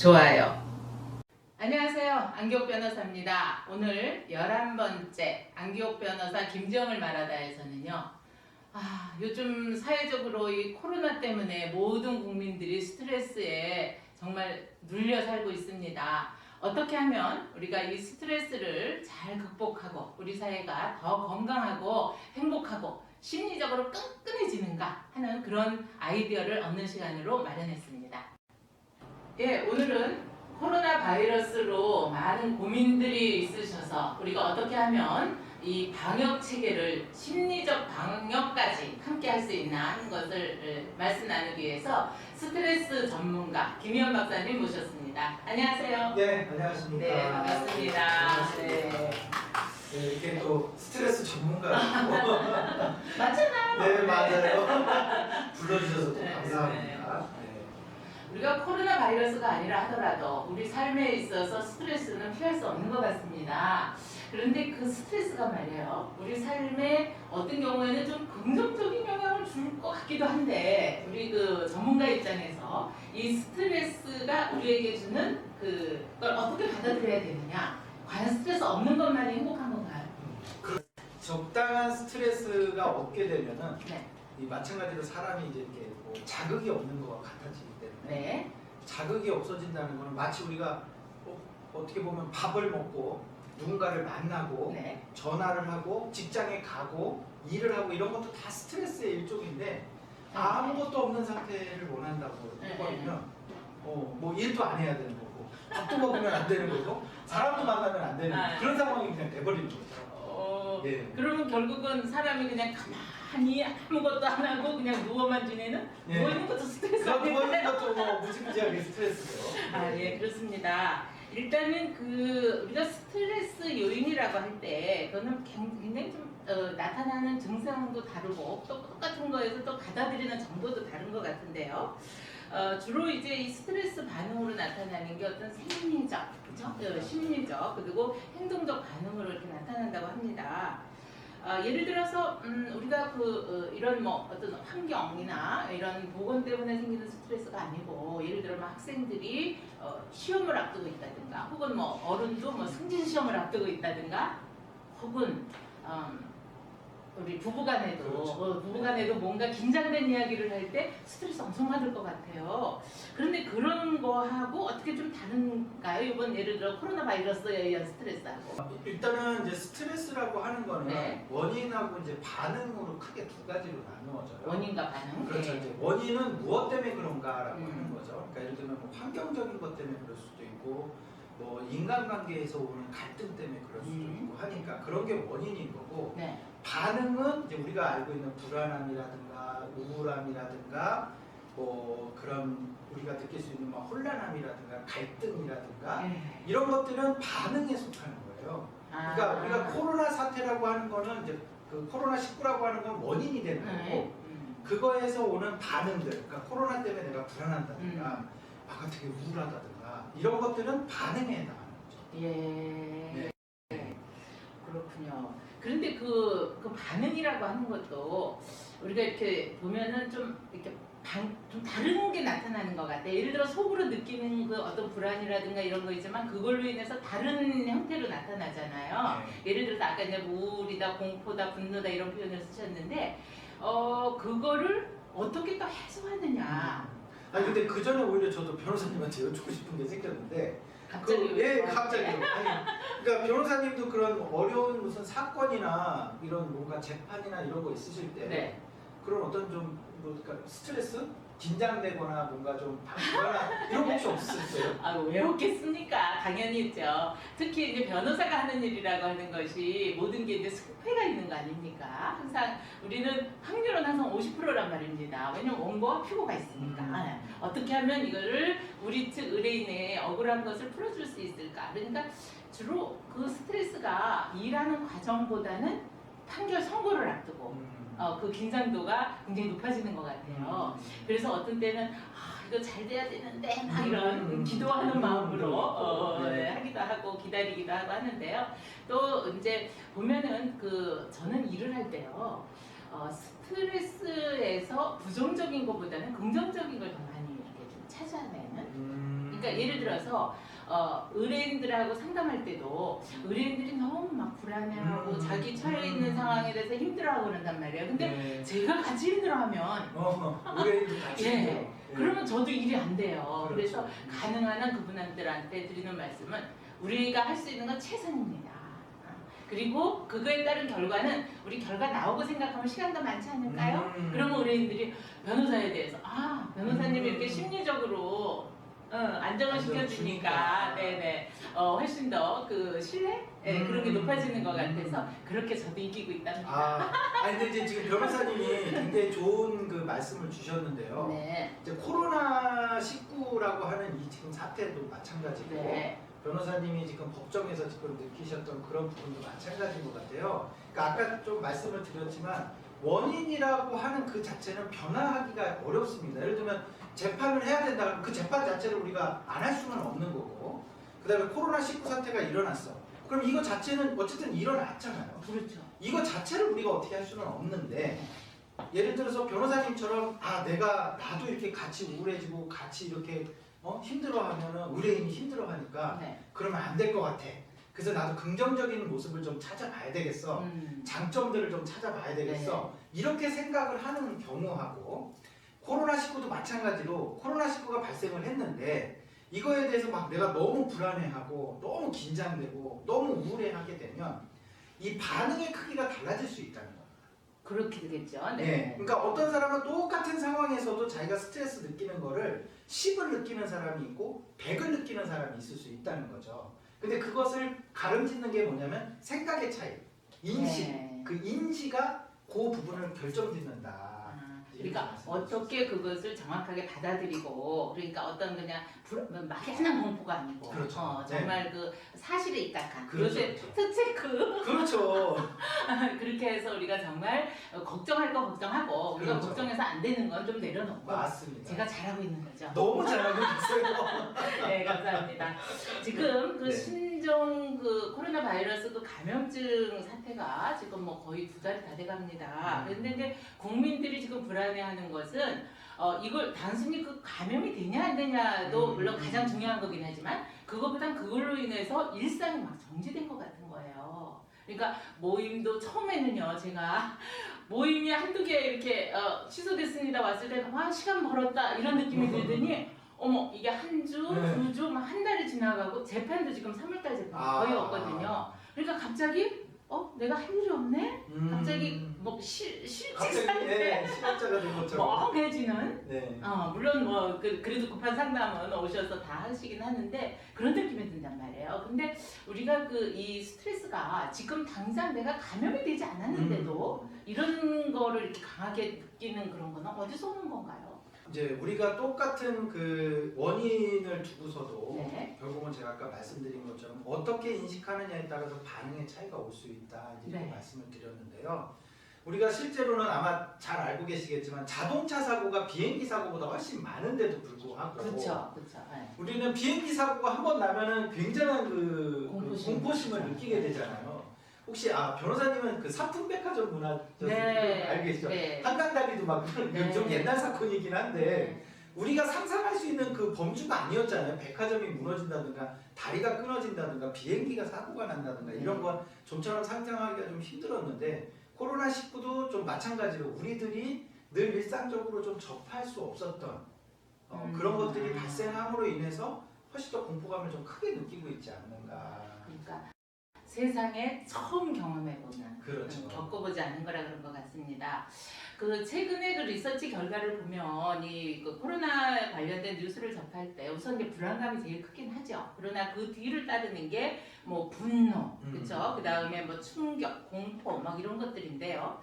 좋아요. 안녕하세요. 안기옥 변호사입니다. 오늘 11번째 안기옥 변호사 김지영을 말하다에서는요. 요즘 사회적으로 이 코로나 때문에 모든 국민들이 스트레스에 정말 눌려 살고 있습니다. 어떻게 하면 우리가 이 스트레스를 잘 극복하고 우리 사회가 더 건강하고 행복하고 심리적으로 끈끈해지는가 하는 그런 아이디어를 얻는 시간으로 마련했습니다. 예, 오늘은 코로나 바이러스로 많은 고민들이 있으셔서 우리가 어떻게 하면 이 방역 체계를 심리적 방역까지 함께 할 수 있나 하는 것을 말씀 나누기 위해서 스트레스 전문가 김희원 박사님 모셨습니다. 안녕하세요. 네, 안녕하십니까. 네, 반갑습니다. 네. 네, 이렇게 또 스트레스 전문가고 맞잖아요. 네, 맞아요. 불러주셔서 또 네, 감사합니다. 우리가 코로나 바이러스가 아니라 하더라도 우리 삶에 있어서 스트레스는 피할 수 없는 것 같습니다. 그런데 그 스트레스가 말이에요. 우리 삶에 어떤 경우에는 좀 긍정적인 영향을 줄 것 같기도 한데 우리 그 전문가 입장에서 이 스트레스가 우리에게 주는 그걸 어떻게 받아들여야 되느냐? 과연 스트레스 없는 것만이 행복한 건가요? 적당한 스트레스가 없게 되면은 네. 이 마찬가지로 사람이 이제 이렇게 뭐 자극이 없는 것 같아지기 때문에 네. 자극이 없어진다는 것은 마치 우리가 어떻게 보면 밥을 먹고 누군가를 만나고 네. 전화를 하고 직장에 가고 일을 하고 이런 것도 다 스트레스의 일종인데 아무것도 없는 상태를 원한다고 해버리면 뭐 일도 안 해야 되는 거고 밥도 먹으면 안 되는 거고 사람도 만나면 안 되는 그런 상황이 그냥 돼버리는 거죠. 예. 그러면 결국은 사람이 그냥 가만히 아무것도 안 하고 그냥 누워만 지내는? 예. 누워있는 것도 스트레스가 누워있는 것도 뭐 무지무지하게 스트레스죠. 예, 그렇습니다. 일단은 우리가 스트레스 요인이라고 할 때 그거는 굉장히 좀 나타나는 증상도 다르고 또 똑같은 거에서 또 받아들이는 정도도 다른 것 같은데요. 주로 이제 이 스트레스 반응으로 나타나는 게 어떤 생리적, 그죠? 심리적, 그리고 행동적 반응으로 이렇게 나타난다고 합니다. 예를 들어서 우리가 이런 뭐 어떤 환경이나 이런 보건 때문에 생기는 스트레스가 아니고 예를 들어 뭐 학생들이 시험을 앞두고 있다든가 혹은 뭐 어른도 뭐 승진 시험을 앞두고 있다든가 혹은 우리 부부간에도 그렇죠. 부부간에도 뭔가 긴장된 이야기를 할 때 스트레스 엄청 받을 것 같아요. 그런데 그런 거하고 어떻게 좀 다른가요? 이번 예를 들어 코로나 바이러스에 의한 스트레스하고. 일단은 이제 스트레스라고 하는 거는 네. 원인하고 이제 반응으로 크게 두 가지로 나누어져요. 원인과 반응. 그렇죠. 네. 이제 원인은 무엇 때문에 그런가라고 음. 하는 거죠. 그러니까 예를 들면 뭐 환경적인 것 때문에 그럴 수도 있고, 뭐 인간관계에서 오는 갈등 때문에 그럴 수도 있고 하니까 그런 게 원인인 거고. 네. 반응은 이제 우리가 알고 있는 불안함이라든가 우울함이라든가 뭐 그런 우리가 느낄 수 있는 뭐 혼란함이라든가 갈등이라든가 네. 이런 것들은 반응에 속하는 거예요. 그러니까 우리가 코로나 사태라고 하는 거는 이제 그 코로나19라고 하는 건 원인이 되는 거고 그거에서 오는 반응들, 그러니까 코로나 때문에 내가 불안한다든가 되게 우울하다든가 이런 것들은 반응에 해당하는 거죠. 예. 네. 그렇군요. 그런데 그 반응이라고 하는 것도 우리가 이렇게 보면은 좀 이렇게 좀 다른 게 나타나는 것 같아요. 예를 들어 속으로 느끼는 그 어떤 불안이라든가 이런 거 있지만 그걸로 인해서 다른 형태로 나타나잖아요. 예를 들어서 아까 이제 우울이다, 공포다, 분노다 이런 표현을 쓰셨는데 그거를 어떻게 또 해소하느냐. 아니 근데 그 전에 오히려 저도 변호사님한테 여쭙고 싶은 게 생겼는데 갑자기 예, 갑자기. 아니, 그러니까 변호사님도 그런 어려운 무슨 사건이나 이런 뭔가 재판이나 이런 거 있으실 때 네. 그런 어떤 좀 그러니까 스트레스? 긴장되거나 뭔가 좀 불안한 이런 거 혹시 없으셨어요? 왜 없겠습니까? 당연히 있죠. 특히 이제 변호사가 하는 일이라고 하는 것이 모든 게 이제 승패가 있는 거 아닙니까? 항상 우리는 확률은 항상 50%란 말입니다. 왜냐면 원고와 피고가 있으니까. 어떻게 하면 이거를 우리 측 의뢰인의 억울한 것을 풀어줄 수 있을까? 그러니까 주로 그 스트레스가 일하는 과정보다는 판결 선고를 앞두고 그 긴장도가 굉장히 높아지는 것 같아요. 그래서 어떤 때는 이거 잘 돼야 되는데 막 이런 기도하는 마음으로 하기도 하고 기다리기도 하고 하는데요. 또 이제 보면은 저는 일을 할 때요. 스트레스에서 부정적인 것보다는 긍정적인 걸 더 많이 이렇게 좀 찾아내는 그러니까 예를 들어서 의뢰인들하고 상담할 때도 의뢰인들이 너무 막 불안해하고 자기 처해 있는 상황에 대해서 힘들어하고 그런단 말이에요. 근데 네. 제가 같이 힘들어하면 의뢰인도 같이 예. 힘들어. 예. 그러면 저도 일이 안 돼요. 그렇죠. 그래서 가능한 한 그분들한테 드리는 말씀은 우리가 할 수 있는 건 최선입니다. 그리고 그거에 따른 결과는 우리 결과 나오고 생각하면 시간도 많지 않을까요? 그러면 의뢰인들이 변호사에 대해서 변호사님이 이렇게 심리적으로 안정을 시켜주니까 네네 훨씬 더 그 신뢰 그런 게 높아지는 것 같아서 그렇게 저도 이기고 있답니다. 근데 이제 지금 변호사님이 굉장히 좋은 그 말씀을 주셨는데요. 네. 이제 코로나 19라고 하는 이 지금 사태도 마찬가지고 네. 변호사님이 지금 법정에서 지금 느끼셨던 그런 부분도 마찬가지인 것 같아요. 그러니까 아까 좀 말씀을 드렸지만 원인이라고 하는 그 자체는 변화하기가 어렵습니다. 예를 들면 재판을 해야 된다 그러면 그 재판 자체를 우리가 안 할 수는 없는 거고, 그 다음에 코로나19 사태가 일어났어. 그럼 이거 자체는 어쨌든 일어났잖아요. 그렇죠. 이거 자체를 우리가 어떻게 할 수는 없는데, 예를 들어서 변호사님처럼 나도 이렇게 같이 우울해지고 같이 이렇게 힘들어하면은 의뢰인이 힘들어하니까 네. 그러면 안 될 것 같아. 그래서 나도 긍정적인 모습을 좀 찾아봐야 되겠어. 장점들을 좀 찾아봐야 되겠어. 이렇게 생각을 하는 경우하고, 코로나19도 마찬가지로 코로나19가 발생을 했는데 이거에 대해서 막 내가 너무 불안해하고 너무 긴장되고 너무 우울해하게 되면 이 반응의 크기가 달라질 수 있다는 거예요. 그렇게 되겠죠. 네. 그러니까 어떤 사람은 똑같은 상황에서도 자기가 스트레스 느끼는 거를 10을 느끼는 사람이 있고 100을 느끼는 사람이 있을 수 있다는 거죠. 근데 그것을 가름짓는 게 뭐냐면 생각의 차이, 인식. 네. 그 인지가 그 부분을 결정짓는다. 그러니까 어떻게 그것을 정확하게 받아들이고, 그러니까 어떤 그냥 막연한 공포가 아니고, 그렇죠. 정말 그 사실에 입각한 그렇죠. 요새 팩트체크 그렇죠. 그렇게 해서 우리가 정말 걱정할 거 걱정하고 우리가 그렇죠. 걱정해서 안 되는 건 좀 내려놓고 맞습니다. 제가 잘하고 있는 거죠. 너무 잘하고 있어요. 네, 감사합니다. 지금 그 네. 신종 그 코로나 바이러스 그 감염증 사태가 지금 뭐 거의 2달이 다 돼갑니다. 그런데 이제 국민들이 지금 불안해하는 것은 이걸 단순히 그 감염이 되냐 안 되냐도 물론 가장 중요한 거긴 하지만 그거보단 그걸로 인해서 일상이 막 정지된 것 같은 거예요. 그러니까 모임도 처음에는요, 제가 모임이 한두 개 이렇게 취소됐습니다 왔을 때 와 시간 벌었다 이런 느낌이 들더니 어머 이게 한 주, 네. 두 주, 막 한 달이 지나가고 재판도 지금 3월달 재판 거의 없거든요. 그러니까 갑자기 내가 할 일이 없네? 갑자기 뭐 실직 상태 실업자가 된 것처럼. 멍해지는 네. 물론 뭐 그래도 급한 상담은 오셔서 다 하시긴 하는데 그런 느낌이 든단 말이에요. 근데 우리가 그 이 스트레스가 지금 당장 내가 감염이 되지 않았는데도 이런 거를 이렇게 강하게 느끼는 그런 거는 어디서 오는 건가요? 이제 우리가 똑같은 그 원인을 두고서도 네. 결국은 제가 아까 말씀드린 것처럼 어떻게 인식하느냐에 따라서 반응의 차이가 올 수 있다 이렇게 네. 말씀을 드렸는데요. 우리가 실제로는 아마 잘 알고 계시겠지만 자동차 사고가 비행기 사고보다 훨씬 많은데도 불구하고 그렇죠. 네. 우리는 비행기 사고가 한 번 나면은 굉장한 그 공포심을 그렇죠. 느끼게 되잖아요. 혹시 변호사님은 그 사품백화점 문화 네. 알고 계시죠? 네. 한강다리도 막 좀 네. 옛날 사건이긴 한데 우리가 상상할 수 있는 그 범주가 아니었잖아요. 백화점이 무너진다든가 다리가 끊어진다든가 비행기가 사고가 난다든가 이런 건 좀처럼 상상하기가 좀 힘들었는데 코로나19도 좀 마찬가지로 우리들이 늘 일상적으로 좀 접할 수 없었던 그런 것들이 발생함으로 인해서 훨씬 더 공포감을 좀 크게 느끼고 있지 않는가. 그러니까 세상에 처음 경험해보는, 그렇죠. 겪어보지 않은 거라 그런 것 같습니다. 그 최근에 그 리서치 결과를 보면 이 그 코로나 관련된 뉴스를 접할 때 우선 이제 불안감이 제일 크긴 하죠. 그러나 그 뒤를 따르는 게 뭐 분노, 그렇죠? 그 다음에 뭐 충격, 공포, 막 이런 것들인데요.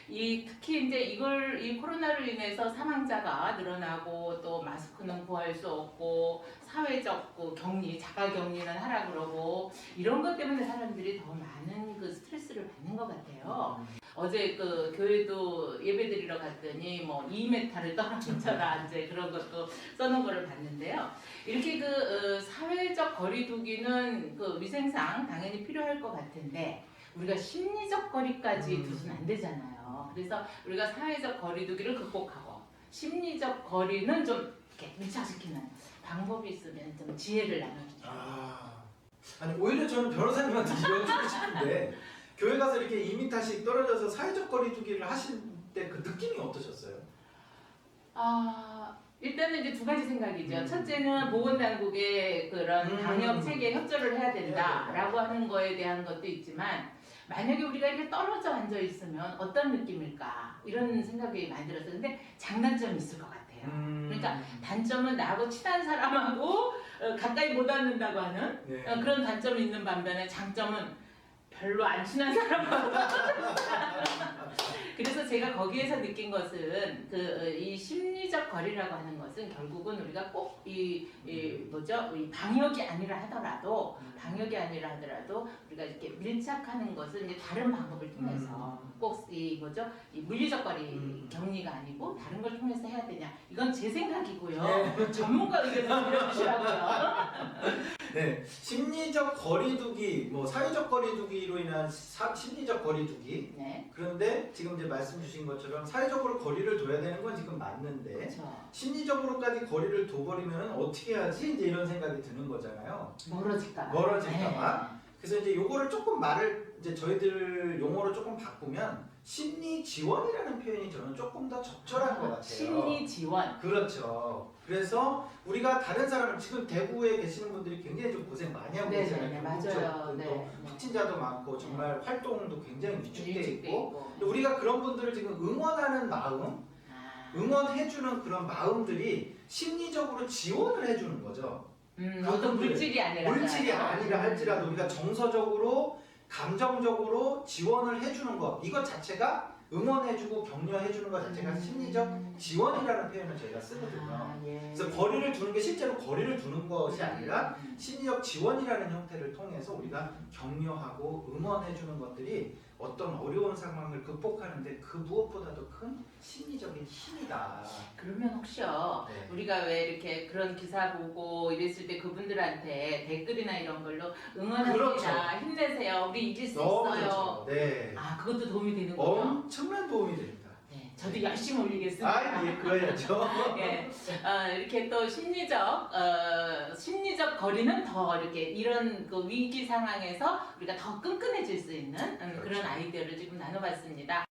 특히 이제 이 코로나로 인해서 사망자가 늘어나고 또 마스크는 구할 수 없고 사회적 격리, 자가 격리는 하라 그러고 이런 것 때문에 사람들이 더 많은 그 스트레스를 받는 것 같아요. 어제 그 교회도 예배드리러 갔더니 뭐 2m를 떨어져라 이제 그런 것도 써놓은 거를 봤는데요. 이렇게 사회적 거리두기는 그 위생상 당연히 필요할 것 같은데 우리가 심리적 거리까지 두서는 안 되잖아요. 그래서 우리가 사회적 거리두기를 극복하고 심리적 거리는 좀 이렇게 밀착시키는 방법이 있으면 좀 지혜를 나눠주세요. 아니 오히려 저는 변호사님한테 여쭙고 싶은데 교회 가서 이렇게 2m씩 떨어져서 사회적 거리두기를 하실 때 그 느낌이 어떠셨어요? 일단은 이제 두 가지 생각이죠. 첫째는 보건당국의 그런 방역 체계에 협조를 해야 된다라고 하는 거에 대한 것도 있지만 만약에 우리가 이렇게 떨어져 앉아 있으면 어떤 느낌일까 이런 생각이 많이 들었어요. 근데 장단점이 있을 것 같아요. 그러니까 단점은 나하고 친한 사람하고 가까이 못 앉는다고 하는 네. 그런 단점이 있는 반면에 장점은 별로 안 친한 사람하고 그래서 제가 거기에서 느낀 것은 이 심리적 거리라고 하는 것은 결국은 우리가 꼭 이 방역이 아니라 하더라도 우리가 이렇게 밀착하는 것은 이제 다른 방법을 통해서 꼭 이 물리적 거리 격리가 아니고 다른 걸 통해서 해야 되냐 이건 제 생각이고요. 전문가 의견을 들려주시라고요. 네, 심리적 거리두기, 뭐 사회적 거리두기로 인한 심리적 거리두기. 네. 그런데 지금 이제 말씀 주신 것처럼 사회적으로 거리를 둬야 되는 건 지금 맞는데 그렇죠. 심리적으로까지 거리를 둬버리면 어떻게 해야지 이제 이런 생각이 드는 거잖아요. 멀어질까봐. 그래서 이제 요거를 조금 말을 이제 저희들 용어로 조금 바꾸면 심리 지원이라는 표현이 저는 조금 더 적절한 것 같아요. 심리 지원. 그렇죠. 그래서 우리가 다른 사람 지금 대구에 계시는 분들이 굉장히 좀 고생 많이 하고 네, 계시잖아요. 네, 맞아요. 네, 또 네. 확진자도 많고 정말 활동도 굉장히 위축돼 일찍돼 있고 근데 우리가 그런 분들을 지금 응원하는 마음, 응원해주는 그런 마음들이 심리적으로 지원을 해주는 거죠. 어떤 물질이 아니라 할지라도 우리가 정서적으로 감정적으로 지원을 해주는 것 이것 자체가 응원해주고 격려해주는 것 자체가 심리적 지원이라는 표현을 저희가 쓰거든요. 예. 그래서 거리를 두는 게 실제로 거리를 두는 것이 아니라 심리적 지원이라는 형태를 통해서 우리가 격려하고 응원해주는 것들이 어떤 어려운 상황을 극복하는데 그 무엇보다도 큰 심리적인 힘이다. 그러면 혹시요 네. 우리가 왜 이렇게 그런 기사 보고 이랬을 때 그분들한테 댓글이나 이런 걸로 응원합니다, 그렇죠. 힘내세요, 우리 이길 수 너무 있어요. 좋죠. 네. 그것도 도움이 되는군요. 엄청난 도움이 됩니다. 네, 저도 열심히 올리겠습니다. 예, 그래야죠. 예, 이렇게 또 심리적 거리는 더 이렇게 이런 그 위기 상황에서 우리가 더 끈끈해질 수 있는 그런 그렇죠. 아이디어를 지금 나눠봤습니다.